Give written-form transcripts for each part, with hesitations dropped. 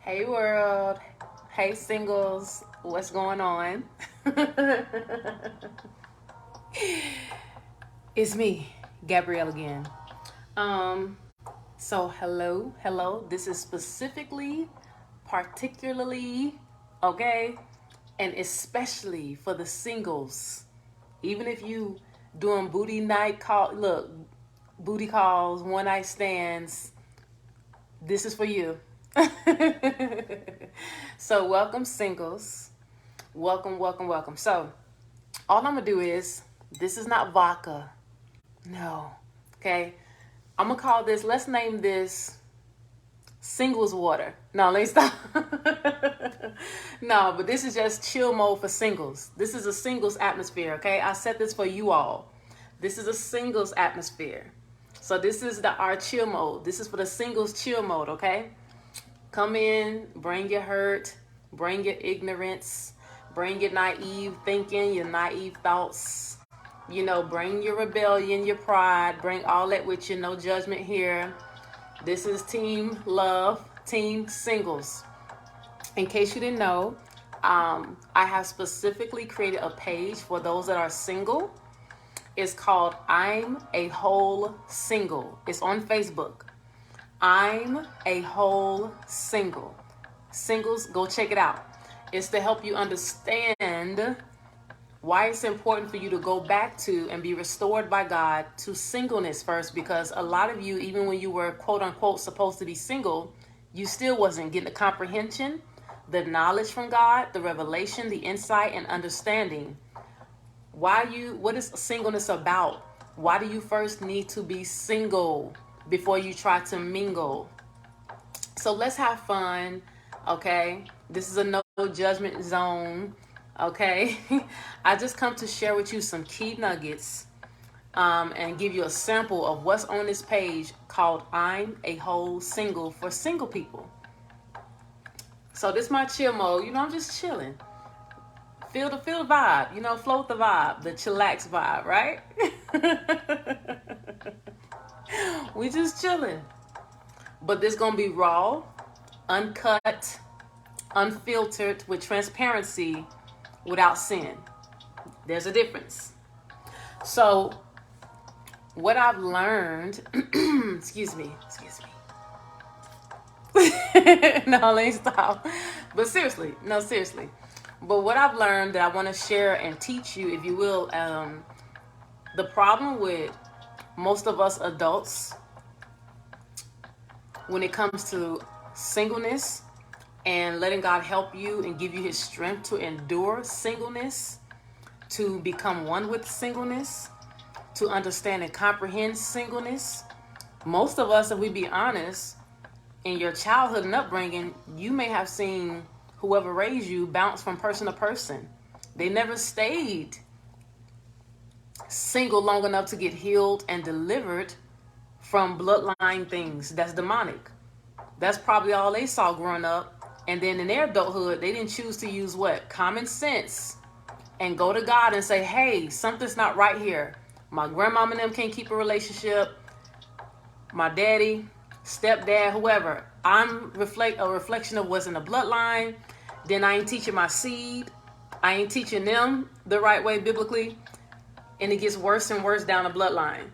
Hey world, hey singles, what's going on? It's me, Gabrielle again. Um, so hello. This is particularly, okay, and especially for the singles. Even if you doing booty calls, one night stands, this is for you. So welcome singles. Welcome. So all I'm gonna do is, this is not vodka. No. Okay. I'm gonna call this, let's name this singles water. No, let's stop. No, but this is just chill mode for singles. This is a singles atmosphere, okay? I set this for you all. This is a singles atmosphere. So this is our chill mode. This is for the singles chill mode, okay? Come in, bring your hurt, bring your ignorance, bring your naive thinking, your naive thoughts. Bring your rebellion, your pride, bring all that with you. No judgment here. This is team love, team singles. In case you didn't know, I have specifically created a page for those that are single. It's called I'm a Whole Single. It's on Facebook. I'm a Whole Single. Singles, go check it out. It's to help you understand why it's important for you to go back to and be restored by God to singleness first, because a lot of you, even when you were quote unquote supposed to be single, you still wasn't getting the comprehension, the knowledge from God, the revelation, the insight and understanding. What is singleness about? Why do you first need to be single before you try to mingle? So let's have fun, okay? This is a no judgment zone, okay? I just come to share with you some key nuggets and give you a sample of what's on this page called I'm a Whole Single for single people. So this is my chill mode. I'm just chilling. Feel the vibe, float the vibe, the chillax vibe, right? We just chilling. But this gonna be raw, uncut, unfiltered, with transparency, without sin. There's a difference. So what I've learned, excuse me. No, let me stop. But seriously. But what I've learned that I want to share and teach you, if you will, the problem with most of us adults when it comes to singleness and letting God help you and give you his strength to endure singleness, to become one with singleness, to understand and comprehend singleness. Most of us, if we be honest, in your childhood and upbringing, you may have seen whoever raised you bounce from person to person. They never stayed single long enough to get healed and delivered from bloodline things that's demonic. That's probably all they saw growing up. And then in their adulthood, they didn't choose to use common sense and go to God and say, hey, something's not right here. My grandmama and them can't keep a relationship. My daddy, stepdad, whoever. I'm a reflection of what's in the bloodline. Then I ain't teaching my seed. I ain't teaching them the right way biblically. And it gets worse and worse down the bloodline.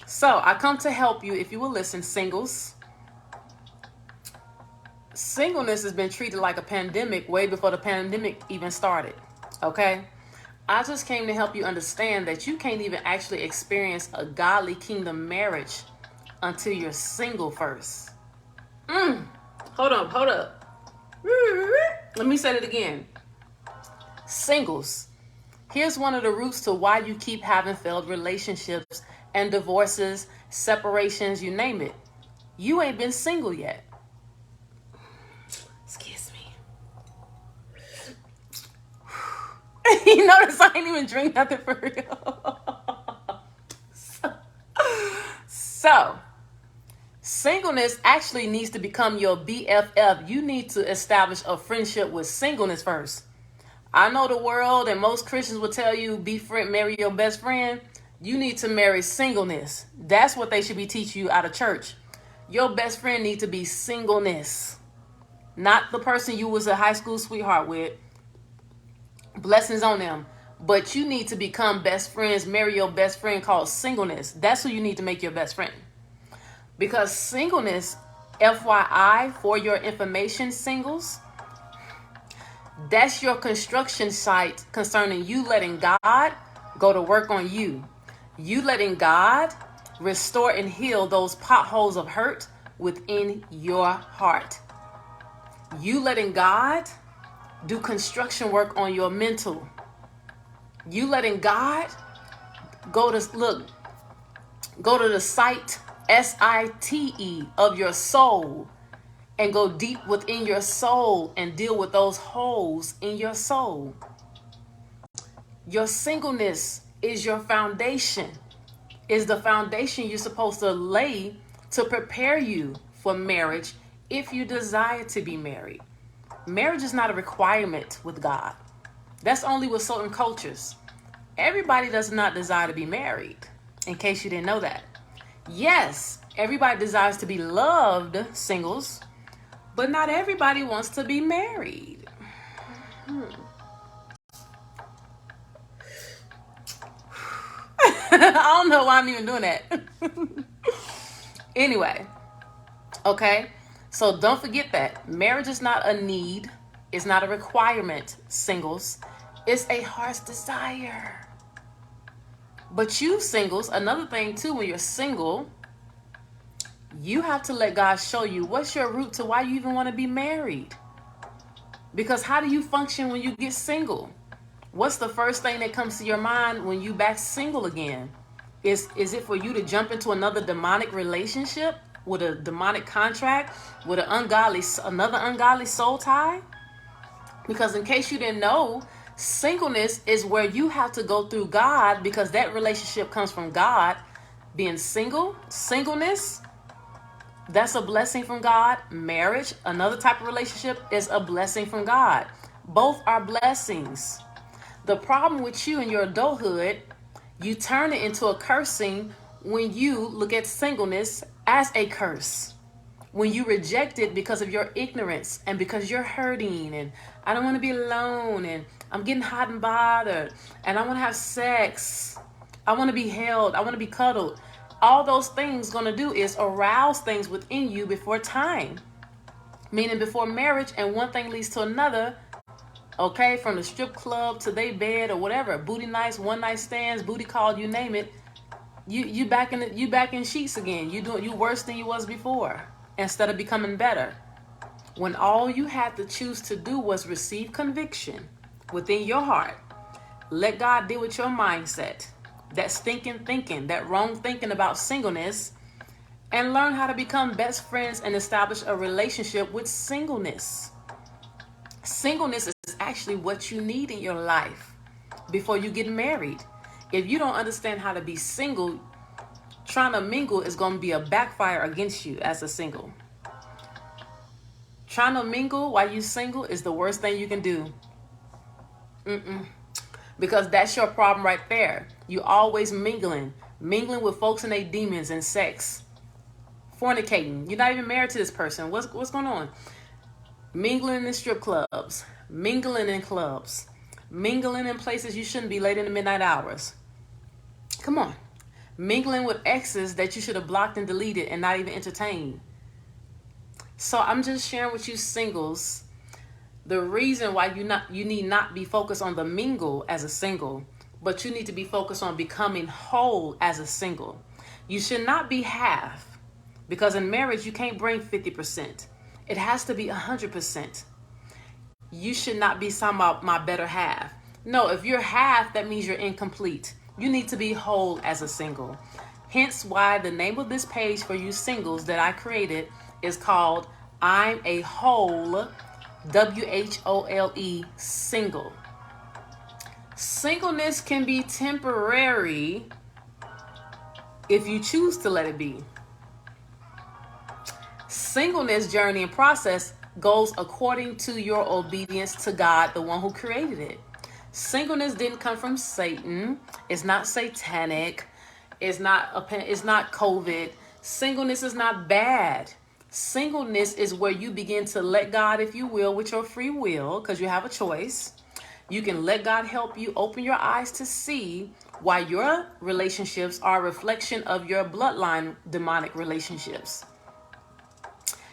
So I come to help you, if you will listen, singles. Singleness has been treated like a pandemic way before the pandemic even started. Okay? I just came to help you understand that you can't even actually experience a godly kingdom marriage until you're single first. Hold up. Let me say it again. Singles. Here's one of the roots to why you keep having failed relationships and divorces, separations, you name it. You ain't been single yet. Excuse me. You notice I ain't even drink nothing for real. So, singleness actually needs to become your BFF. You need to establish a friendship with singleness first. I know the world and most Christians will tell you, marry your best friend. You need to marry singleness. That's what they should be teaching you out of church. Your best friend needs to be singleness, not the person you was a high school sweetheart with. Blessings on them. But you need to become best friends, marry your best friend called singleness. That's who you need to make your best friend. Because singleness, FYI, for your information, singles, that's your construction site concerning you letting God go to work on you. You letting God restore and heal those potholes of hurt within your heart. You letting God do construction work on your mental. You letting God go to the site, SITE, of your soul, and go deep within your soul and deal with those holes in your soul. Your singleness is your foundation, is the foundation you're supposed to lay to prepare you for marriage if you desire to be married. Marriage is not a requirement with God. That's only with certain cultures. Everybody does not desire to be married, in case you didn't know that. Yes, everybody desires to be loved, singles, but not everybody wants to be married. I don't know why I'm even doing that. Anyway, okay? So don't forget that. Marriage is not a need. It's not a requirement, singles. It's a heart's desire. But you singles, another thing too, when you're single, you have to let God show you what's your root to why you even want to be married. Because how do you function when you get single? What's the first thing that comes to your mind when you back single again? Is it for you to jump into another demonic relationship with a demonic contract, with another ungodly soul tie? Because in case you didn't know, singleness is where you have to go through God, because that relationship comes from God. Being singleness, that's a blessing from God. Marriage, another type of relationship, is a blessing from God. Both are blessings. The problem with you in your adulthood, you turn it into a cursing when you look at singleness as a curse. When you reject it because of your ignorance and because you're hurting and I don't want to be alone and I'm getting hot and bothered and I want to have sex. I want to be held. I want to be cuddled. All those things going to do is arouse things within you before time, meaning before marriage, and one thing leads to another. Okay, from the strip club to their bed or whatever, booty nights, one night stands, booty call, you name it. You back in sheets again. You worse than you was before, instead of becoming better. When all you had to choose to do was receive conviction within your heart, let God deal with your mindset, that stinking thinking, that wrong thinking about singleness, and learn how to become best friends and establish a relationship with singleness. Singleness is actually what you need in your life before you get married. If you don't understand how to be single, trying to mingle is going to be a backfire against you as a single. Trying to mingle while you're single is the worst thing you can do. Because that's your problem right there. You always mingling with folks and their demons and sex. Fornicating. You're not even married to this person. What's going on? Mingling in strip clubs, mingling in clubs, mingling in places you shouldn't be late in the midnight hours. Come on. Mingling with exes that you should have blocked and deleted and not even entertained. So I'm just sharing with you singles the reason why you need not be focused on the mingle as a single, but you need to be focused on becoming whole as a single. You should not be half, because in marriage you can't bring 50%. It has to be 100%. You should not be talking about my better half. No, if you're half, that means you're incomplete. You need to be whole as a single. Hence why the name of this page for you singles that I created is called I'm a Whole, WHOLE, single. Singleness can be temporary if you choose to let it be. Singleness journey and process goes according to your obedience to God, the one who created it. Singleness didn't come from Satan. It's not satanic. It's not COVID. Singleness is not bad. Singleness is where you begin to let God, if you will, with your free will, because you have a choice. You can let God help you open your eyes to see why your relationships are a reflection of your bloodline demonic relationships.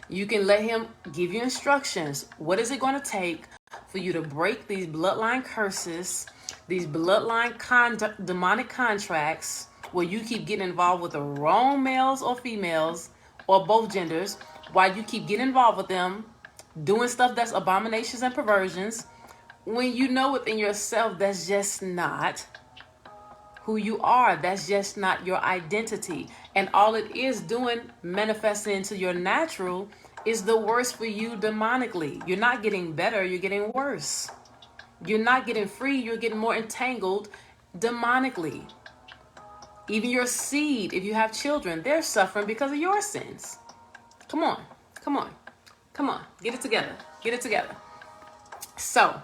You can let him give you instructions. What is it going to take for you to break these bloodline curses, these bloodline demonic contracts, where you keep getting involved with the wrong males or females or both genders, while you keep getting involved with them, doing stuff that's abominations and perversions, when you know within yourself that's just not who you are. That's just not your identity. And all it is doing, manifesting into your natural, is the worse for you demonically. You're not getting better, you're getting worse. You're not getting free, you're getting more entangled demonically. Even your seed, if you have children, they're suffering because of your sins. Come on, come on, come on. Get it together. Get it together. So,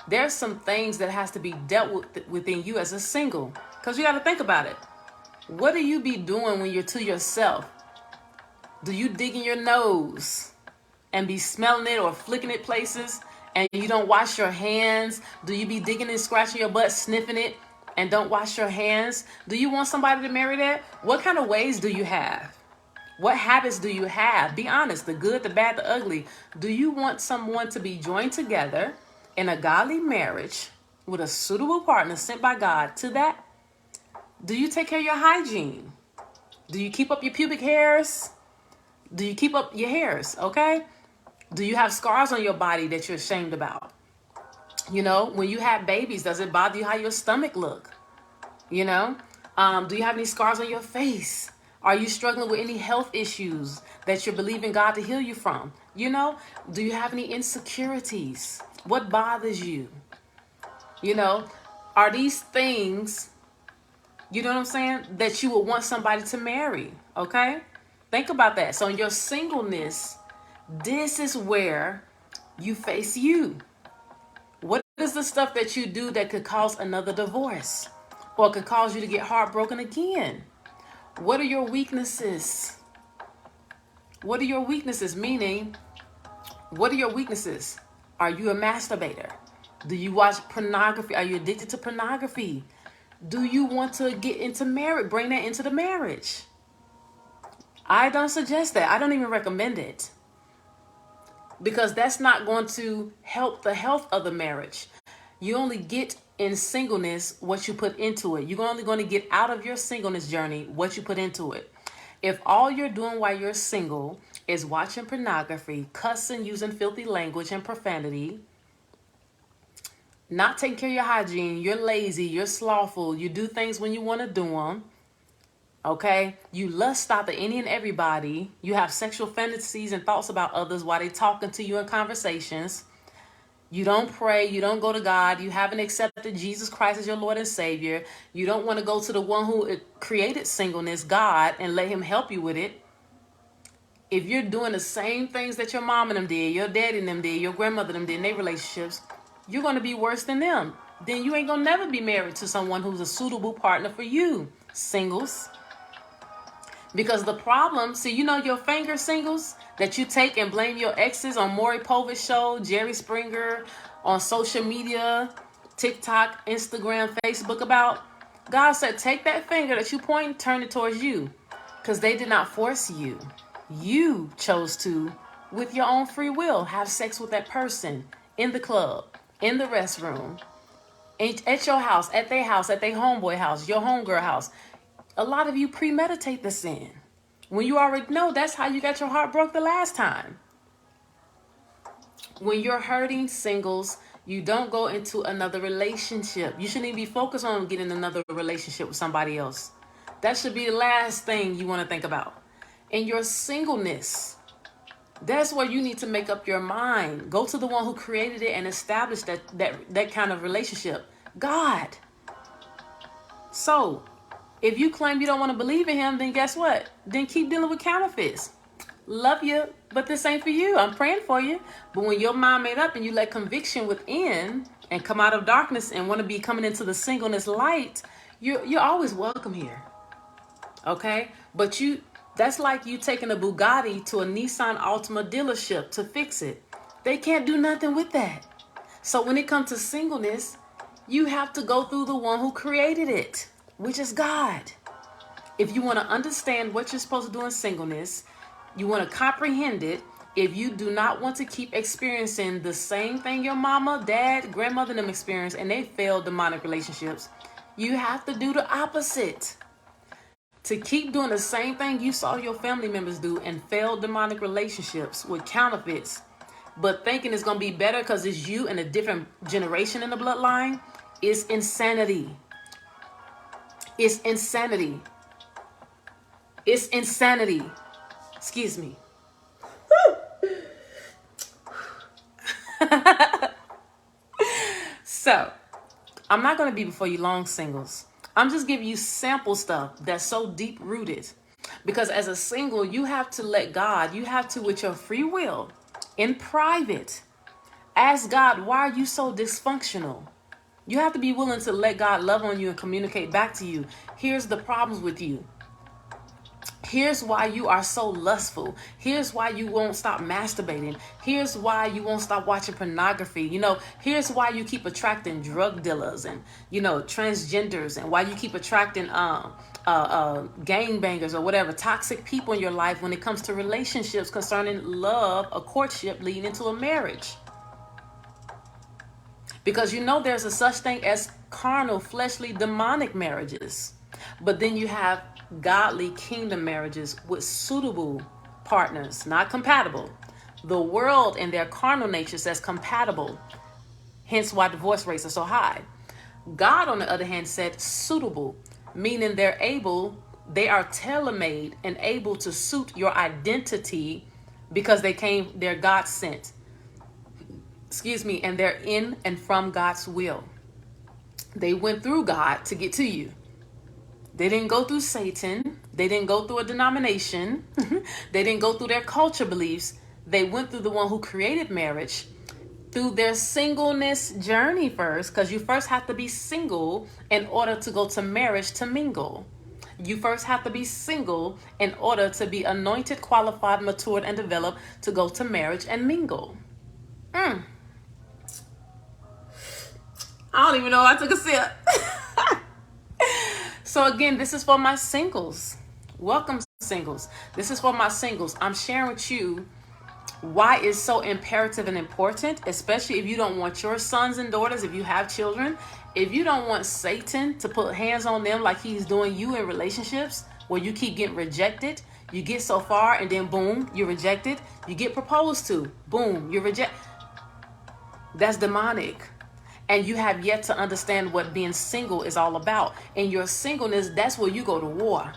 there's some things that has to be dealt with within you as a single. Because you got to think about it. What do you be doing when you're to yourself? Do you dig in your nose and be smelling it or flicking it places and you don't wash your hands? Do you be digging and scratching your butt, sniffing it, and don't wash your hands? Do you want somebody to marry that? What kind of ways do you have? What habits do you have? Be honest, the good, the bad, the ugly. Do you want someone to be joined together in a godly marriage with a suitable partner sent by God to that? Do you take care of your hygiene? Do you keep up your pubic hairs? Do you keep up your hairs? Okay. Do you have scars on your body that you're ashamed about? You know, when you have babies, does it bother you how your stomach look? You know, do you have any scars on your face? Are you struggling with any health issues that you're believing God to heal you from? You know, do you have any insecurities? What bothers you? You know, are these things, you know what I'm saying, that you would want somebody to marry? Okay. Think about that. So in your singleness, this is where you face you. What is the stuff that you do that could cause another divorce or could cause you to get heartbroken again? What are your weaknesses? What are your weaknesses? Meaning, what are your weaknesses? Are you a masturbator? Do you watch pornography? Are you addicted to pornography? Do you want to get into marriage? Bring that into the marriage. I don't suggest that. I don't even recommend it. Because that's not going to help the health of the marriage. You only get in singleness what you put into it. You're only going to get out of your singleness journey what you put into it. If all you're doing while you're single is watching pornography, cussing, using filthy language and profanity, not taking care of your hygiene, you're lazy, you're slothful, you do things when you want to do them, okay? You lust after any and everybody. You have sexual fantasies and thoughts about others while they talking to you in conversations. You don't pray. You don't go to God. You haven't accepted Jesus Christ as your Lord and Savior. You don't want to go to the one who created singleness, God, and let him help you with it. If you're doing the same things that your mom and them did, your daddy and them did, your grandmother and them did in their relationships, you're going to be worse than them. Then you ain't going to never be married to someone who's a suitable partner for you, singles. Because the problem, see, you know your finger singles that you take and blame your exes on Maury Povich show, Jerry Springer, on social media, TikTok, Instagram, Facebook about? God said, take that finger that you point and turn it towards you. Because they did not force you. You chose to, with your own free will, have sex with that person in the club, in the restroom, at your house, at their homeboy house, your homegirl house. A lot of you premeditate the sin. When you already know that's how you got your heart broke the last time. When you're hurting singles, you don't go into another relationship. You shouldn't even be focused on getting another relationship with somebody else. That should be the last thing you want to think about. In your singleness, that's where you need to make up your mind. Go to the one who created it and established that kind of relationship. God. So, if you claim you don't want to believe in him, then guess what? Then keep dealing with counterfeits. Love you, but this ain't for you. I'm praying for you. But when your mind made up and you let conviction within and come out of darkness and want to be coming into the singleness light, you're always welcome here. Okay? But that's like you taking a Bugatti to a Nissan Altima dealership to fix it. They can't do nothing with that. So when it comes to singleness, you have to go through the one who created it, which is God. If you want to understand what you're supposed to do in singleness, you want to comprehend it. If you do not want to keep experiencing the same thing your mama, dad, grandmother and them experienced and they failed demonic relationships, you have to do the opposite. To keep doing the same thing you saw your family members do and failed demonic relationships with counterfeits, but thinking it's going to be better because it's you and a different generation in the bloodline, is insanity. It's insanity. It's insanity. Excuse me. So, I'm not going to be before you long, singles. I'm just giving you sample stuff that's so deep rooted. Because as a single, you have to let God, you have to, with your free will, in private, ask God, why are you so dysfunctional? You have to be willing to let God love on you and communicate back to you. Here's the problems with you. Here's why you are so lustful. Here's why you won't stop masturbating. Here's why you won't stop watching pornography. Here's why you keep attracting drug dealers and, transgenders, and why you keep attracting gangbangers or whatever, toxic people in your life when it comes to relationships concerning love, a courtship leading into a marriage. Because there's a such thing as carnal, fleshly, demonic marriages. But then you have godly kingdom marriages with suitable partners, not compatible. The world and their carnal nature says compatible, hence why divorce rates are so high. God, on the other hand, said suitable, meaning they are tailor-made and able to suit your identity because they're God sent. And they're in and from God's will. They went through God to get to you. They didn't go through Satan. They didn't go through a denomination. They didn't go through their culture beliefs. They went through the one who created marriage, through their singleness journey first, because you first have to be single in order to go to marriage to mingle. You first have to be single in order to be anointed, qualified, matured, and developed to go to marriage and mingle. I don't even know if I took a sip. So again, this is for my singles. Welcome, singles. This is for my singles. I'm sharing with you why it's so imperative and important, especially if you don't want your sons and daughters, if you have children, if you don't want Satan to put hands on them like he's doing you in relationships where you keep getting rejected. You get so far and then boom, you're rejected. You get proposed to, boom, you're rejected. That's demonic. And you have yet to understand what being single is all about. In your singleness, that's where you go to war.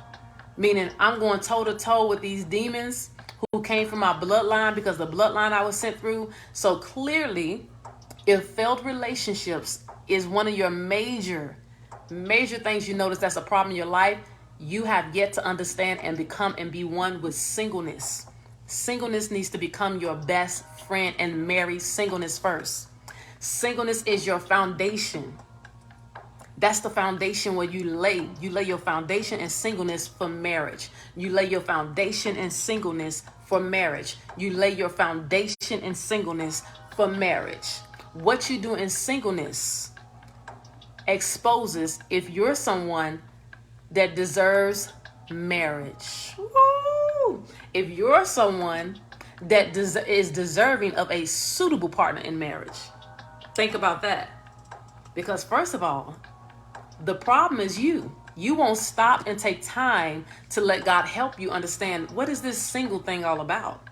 Meaning, I'm going toe to toe with these demons who came from my bloodline because the bloodline I was sent through. So clearly, if failed relationships is one of your major things you notice that's a problem in your life, you have yet to understand and become and be one with singleness. Singleness needs to become your best friend and marry singleness first. Singleness is your foundation. That's the foundation where you lay your foundation in singleness for marriage. You lay your foundation in singleness for marriage. You lay your foundation in singleness for marriage. What you do in singleness exposes if you're someone that deserves marriage. Woo! If you're someone that is deserving of a suitable partner in marriage. Think about that. Because first of all, the problem is you. You won't stop and take time to let God help you understand what is this single thing all about.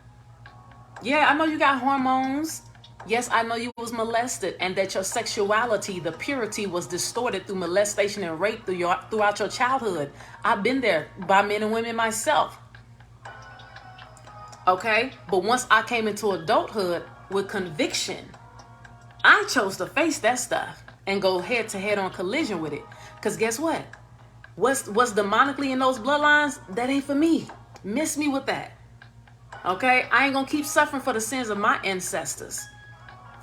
Yeah, I know you got hormones. Yes, I know you was molested and that your sexuality, the purity was distorted through molestation and rape throughout your childhood. I've been there by men and women myself. Okay? But once I came into adulthood with conviction, I chose to face that stuff and go head to head on collision with it. Because guess what? What's demonically in those bloodlines, that ain't for me. Miss me with that. Okay? I ain't going to keep suffering for the sins of my ancestors.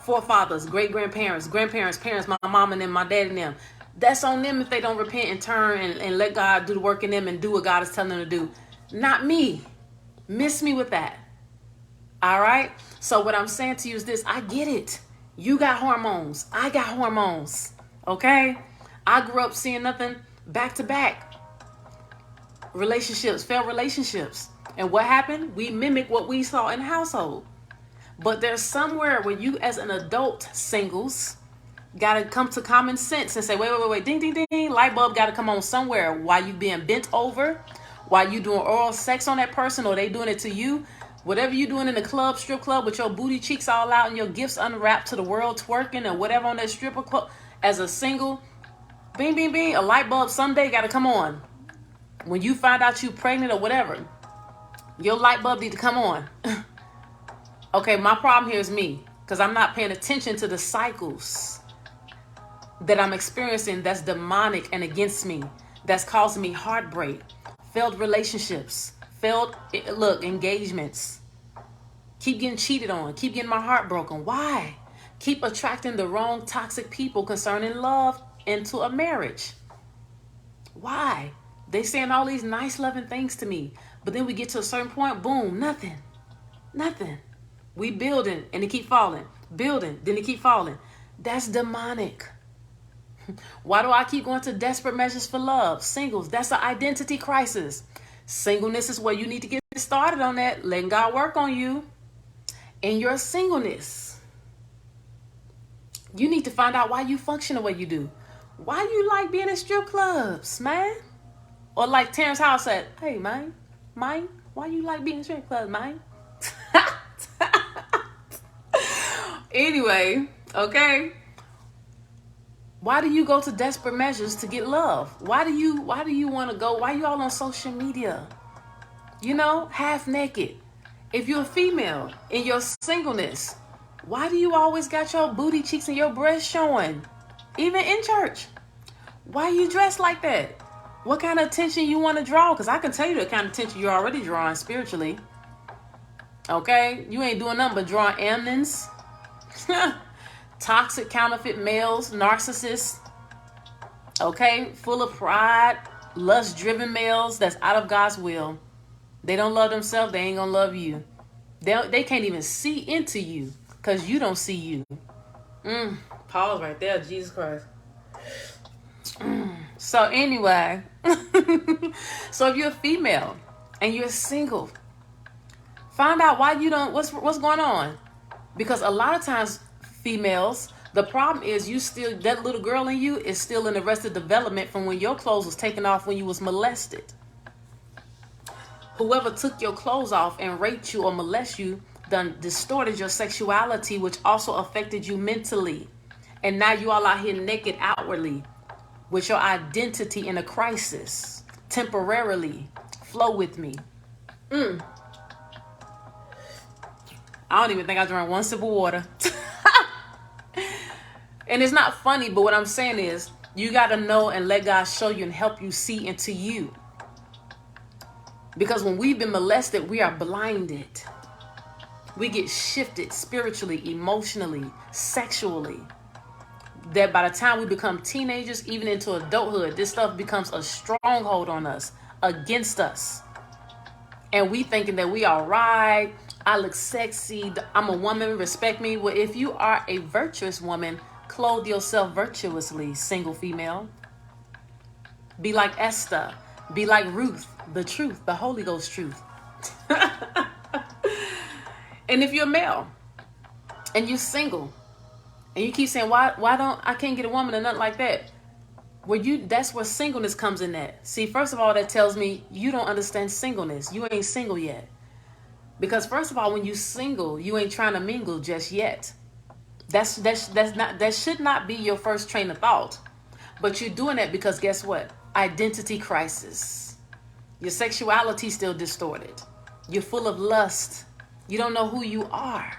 Forefathers, great-grandparents, grandparents, parents, my mom and them, my dad and them. That's on them if they don't repent and turn and let God do the work in them and do what God is telling them to do. Not me. Miss me with that. All right? So what I'm saying to you is this. I get it. You got hormones. I got hormones. Okay? I grew up seeing nothing back to back. Relationships, failed relationships. And what happened? We mimic what we saw in the household. But there's somewhere where you as an adult singles got to come to common sense and say, wait, ding, ding, ding. Light bulb got to come on somewhere while you being bent over, while you doing oral sex on that person or they doing it to you. Whatever you doing in the club, strip club with your booty cheeks all out and your gifts unwrapped to the world twerking or whatever on that stripper club. As a single, bing, bing, bing, a light bulb someday got to come on. When you find out you pregnant or whatever, your light bulb need to come on. Okay, my problem here is me because I'm not paying attention to the cycles that I'm experiencing that's demonic and against me, that's causing me heartbreak, failed relationships, failed engagements. Keep getting cheated on, keep getting my heart broken. Why? Keep attracting the wrong toxic people concerning love into a marriage. Why? They saying all these nice loving things to me, but then we get to a certain point, boom, nothing. We building and they keep falling, building, then they keep falling. That's demonic. Why do I keep going to desperate measures for love? Singles, that's an identity crisis. Singleness is where you need to get started on that, letting God work on you. In your singleness, you need to find out why you function the way you do. Why you like being in strip clubs, man? Or like Terrence Howard said, hey, man, why you like being in strip clubs, man? Anyway, okay. Why do you go to desperate measures to get love? Why do you want to go? Why you all on social media? You know, half naked. If you're a female in your singleness, why do you always got your booty cheeks and your breasts showing? Even in church. Why you dressed like that? What kind of attention you want to draw? Because I can tell you the kind of attention you're already drawing spiritually. Okay? You ain't doing nothing but drawing amens. Toxic counterfeit males, narcissists, okay, full of pride, lust-driven males that's out of God's will. They don't love themselves, they ain't gonna love you. They can't even see into you because you don't see you. Pause right there, Jesus Christ. So anyway, so if you're a female and you're single, find out why you don't, what's going on. Because a lot of times, females, the problem is you still, that little girl in you is still in arrested development from when your clothes was taken off when you was molested. Whoever took your clothes off and raped you or molested you done distorted your sexuality, which also affected you mentally. And now you all out here naked outwardly with your identity in a crisis. Temporarily. Flow with me. I don't even think I drank one sip of water. And it's not funny, but what I'm saying is you got to know and let God show you and help you see into you. Because when we've been molested, we are blinded. We get shifted spiritually, emotionally, sexually. That by the time we become teenagers, even into adulthood, this stuff becomes a stronghold on us, against us. And we thinking that we are right. I look sexy. I'm a woman. Respect me. Well, if you are a virtuous woman, clothe yourself virtuously, single female. Be like Esther. Be like Ruth. The truth. The Holy Ghost truth. And if you're a male and you're single and you keep saying, why don't I can't get a woman or nothing like that? Well, that's where singleness comes in at. See, first of all, that tells me you don't understand singleness. You ain't single yet. Because first of all, when you single, you ain't trying to mingle just yet. That should not be your first train of thought. But you're doing that because guess what? Identity crisis. Your sexuality still distorted. You're full of lust. You don't know who you are.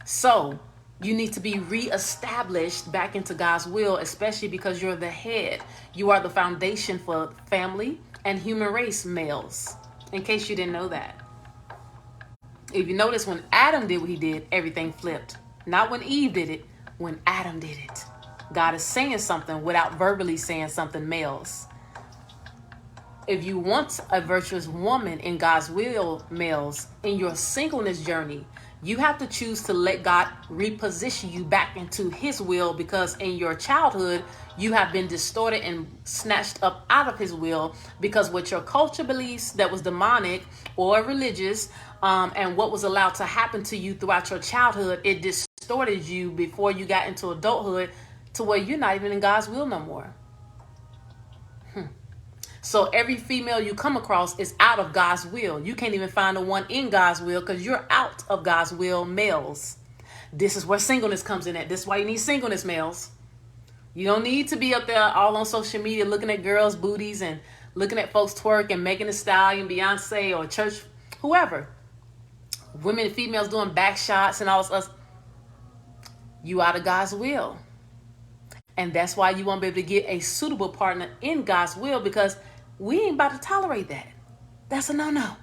So you need to be reestablished back into God's will, especially because you're the head. You are the foundation for family and human race males, in case you didn't know that. If you notice, when Adam did what he did, everything flipped. Not when Eve did it, when Adam did it. God is saying something without verbally saying something, males. If you want a virtuous woman in God's will, males, in your singleness journey, you have to choose to let God reposition you back into his will, because in your childhood, you have been distorted and snatched up out of his will because what your culture believes that was demonic or religious, and what was allowed to happen to you throughout your childhood, it distorted you before you got into adulthood to where you're not even in God's will no more. So every female you come across is out of God's will. You can't even find the one in God's will because you're out of God's will, males. This is where singleness comes in at. This is why you need singleness, males. You don't need to be up there all on social media looking at girls' booties and looking at folks twerk and Megan Thee Stallion, Beyonce, or church, whoever. Women and females doing back shots and all this stuff. You out of God's will. And that's why you won't be able to get a suitable partner in God's will, because we ain't about to tolerate that. That's a no-no.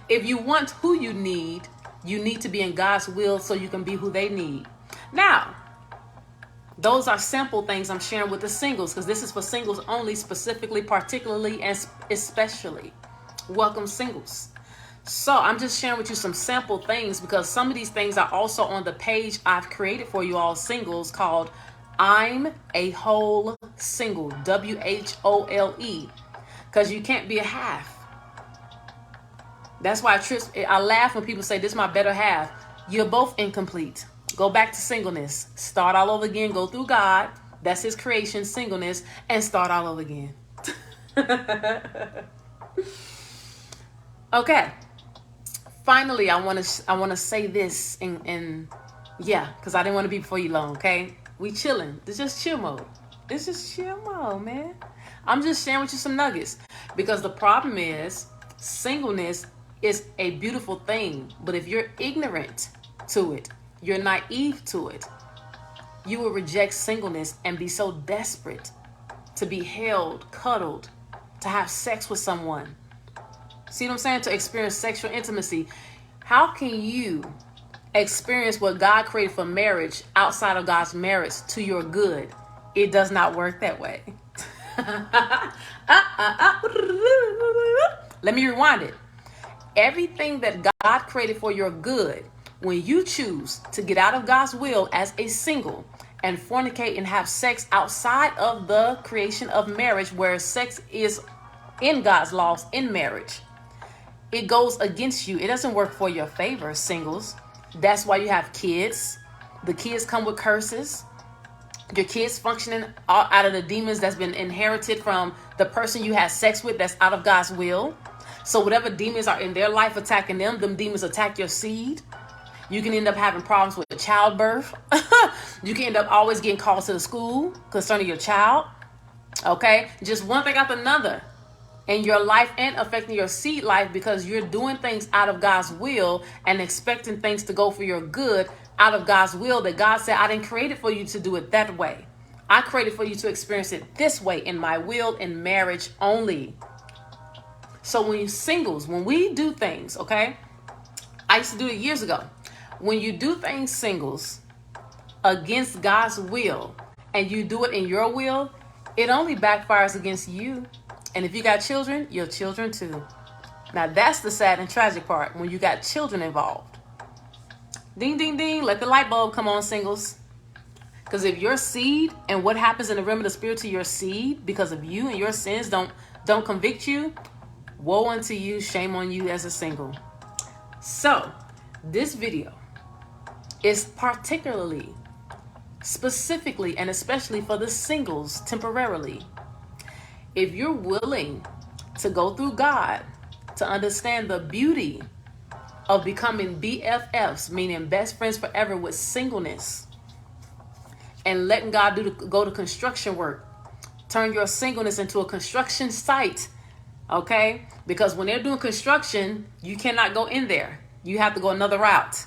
If you want who you need to be in God's will so you can be who they need. Now, those are simple things I'm sharing with the singles, because this is for singles only, specifically, particularly, and especially. Welcome, singles. So I'm just sharing with you some sample things, because some of these things are also on the page I've created for you all singles called I'm a Whole Single, WHOLE, because you can't be a half. That's why I laugh when people say this is my better half. You're both incomplete. Go back to singleness. Start all over again. Go through God. That's his creation, singleness, and start all over again. Okay. Finally, I want to say this because I didn't want to be before you long, okay? We chilling. This is just chill mode. This is chill mode, man. I'm just sharing with you some nuggets, because the problem is singleness is a beautiful thing, but if you're ignorant to it, you're naive to it, you will reject singleness and be so desperate to be held, cuddled, to have sex with someone. See what I'm saying? To experience sexual intimacy. How can you experience what God created for marriage outside of God's marriage to your good? It does not work that way. Let me rewind it. Everything that God created for your good, when you choose to get out of God's will as a single and fornicate and have sex outside of the creation of marriage, where sex is in God's laws in marriage, it goes against you. It doesn't work for your favor, singles. That's why you have kids. The kids come with curses. Your kids functioning out of the demons that's been inherited from the person you had sex with that's out of God's will. So whatever demons are in their life attacking them demons attack your seed. You can end up having problems with childbirth. You can end up always getting called to the school concerning your child. Okay? Just one thing after another in your life and affecting your seed life, because you're doing things out of God's will and expecting things to go for your good out of God's will, that God said, I didn't create it for you to do it that way. I created for you to experience it this way in my will, in marriage only. So when you singles, when we do things, okay, I used to do it years ago. When you do things singles against God's will and you do it in your will, it only backfires against you. And if you got children, your children too. Now that's the sad and tragic part, when you got children involved. Ding, ding, ding. Let the light bulb come on, singles. Because if your seed and what happens in the realm of the spirit to your seed because of you and your sins don't convict you, woe unto you, shame on you as a single. So this video is particularly, specifically, and especially for the singles temporarily. If you're willing to go through God to understand the beauty of becoming BFFs, meaning best friends forever with singleness, and letting God go to construction work, turn your singleness into a construction site, okay? Because when they're doing construction, you cannot go in there. You have to go another route.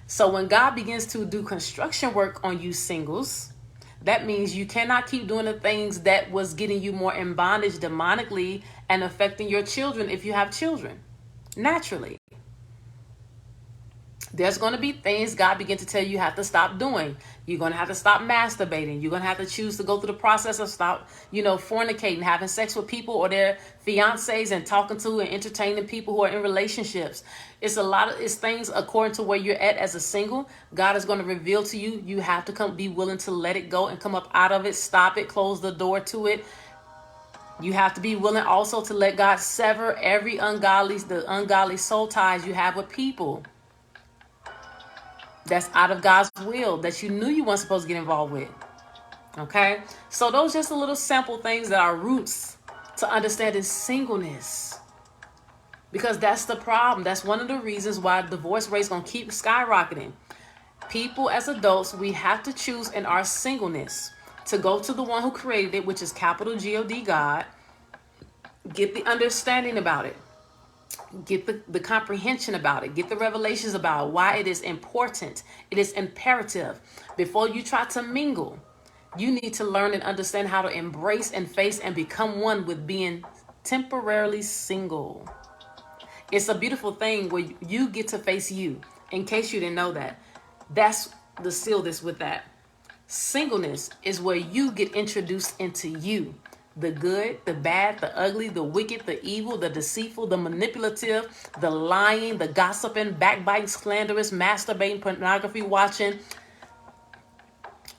So when God begins to do construction work on you singles, that means you cannot keep doing the things that was getting you more in bondage demonically and affecting your children if you have children, naturally. There's going to be things God begin to tell you have to stop doing. You're going to have to stop masturbating. You're going to have to choose to go through the process of stop, fornicating, having sex with people or their fiancés, and talking to and entertaining people who are in relationships. It's things according to where you're at as a single. God is going to reveal to you. You have to be willing to let it go and come up out of it, stop it, close the door to it. You have to be willing also to let God sever the ungodly soul ties you have with people that's out of God's will, that you knew you weren't supposed to get involved with. Okay? So those just a little simple things that are roots to understanding singleness. Because that's the problem. That's one of the reasons why divorce rates going to keep skyrocketing. People as adults, we have to choose in our singleness to go to the one who created it, which is capital G-O-D, God. Get the understanding about it. Get the comprehension about it. Get the revelations about why it is important. It is imperative. Before you try to mingle, you need to learn and understand how to embrace and face and become one with being temporarily single. It's a beautiful thing where you get to face you. In case you didn't know that, that's the seal this with that. Singleness is where you get introduced into you. The good, the bad, the ugly, the wicked, the evil, the deceitful, the manipulative, the lying, the gossiping, backbiting, slanderous, masturbating, pornography watching,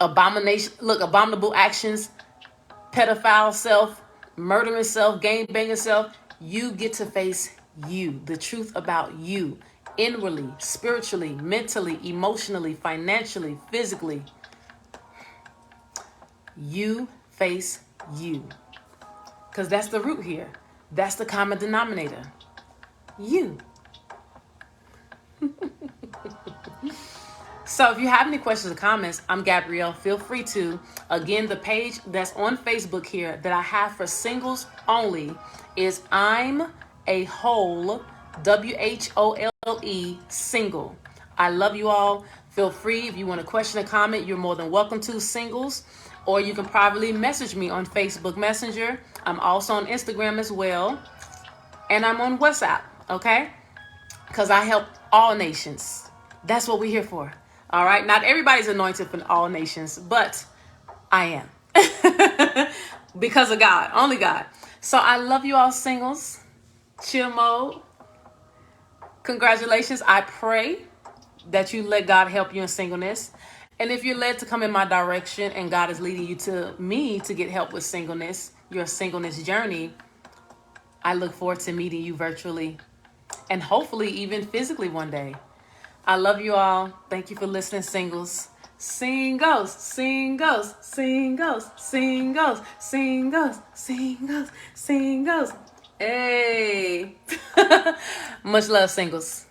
abominable actions, pedophile self, murdering self, gang banging self. You get to face you, the truth about you, inwardly, spiritually, mentally, emotionally, financially, physically. You face you. Because that's the root here. That's the common denominator. You. So if you have any questions or comments, I'm Gabrielle. Feel free to. Again, the page that's on Facebook here that I have for singles only is I'm a Whole, WHOLE, single. I love you all. Feel free. If you want to question or comment, you're more than welcome to, singles. Or you can privately message me on Facebook Messenger. I'm also on Instagram as well. And I'm on WhatsApp, okay? Because I help all nations. That's what we're here for. All right? Not everybody's anointed for all nations, but I am. Because of God. Only God. So I love you all, singles. Chill mode. Congratulations. I pray that you let God help you in singleness. And if you're led to come in my direction and God is leading you to me to get help with singleness, your singleness journey, I look forward to meeting you virtually and hopefully even physically one day. I love you all. Thank you for listening, singles. Singles, singles, singles, singles, singles, singles, singles. Hey. Much love, singles.